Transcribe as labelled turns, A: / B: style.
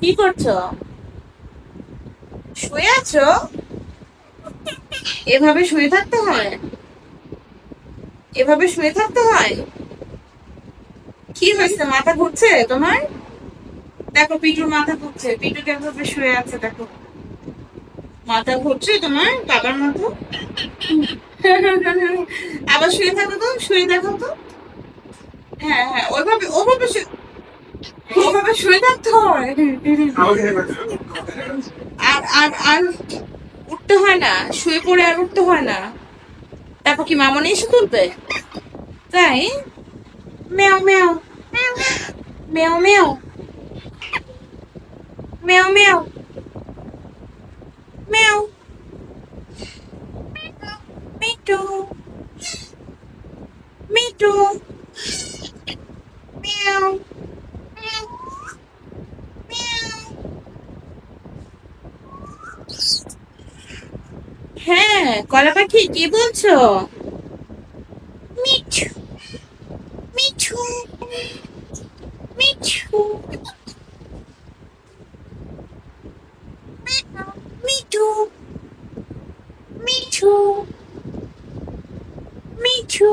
A: কি করছো? শুয়ে আছো? এভাবে শুয়ে থাকতে হয়? এভাবে শুয়ে থাকতে হয়? কি হয়েছে, মাথা ঘুরছে তোমার? দেখো পিটুর মাথা ঘুরছে, পিটু কিভাবে শুয়ে আছে দেখো। মাথা ঘুরছে তোমার বাবার মতো। আবার শুয়ে থাকো তো, শুয়ে দেখো তো। হ্যাঁ হ্যাঁ, ওইভাবে ওভাবে ওভাবে শুয়ে থাকতে হয়। আর উঠতে হয় না? শুয়ে পড়ে আর উঠতে হয় না? তারপর কি মামনি এসে তুলবে? তাই? মেও মেও মেও মেও মেও মেও মেও মিটু মিটু মেও হ্যাঁ, কলা পাখি কি বলছো? মিঠু মিঠু মিঠু মিঠু মিঠু মিঠু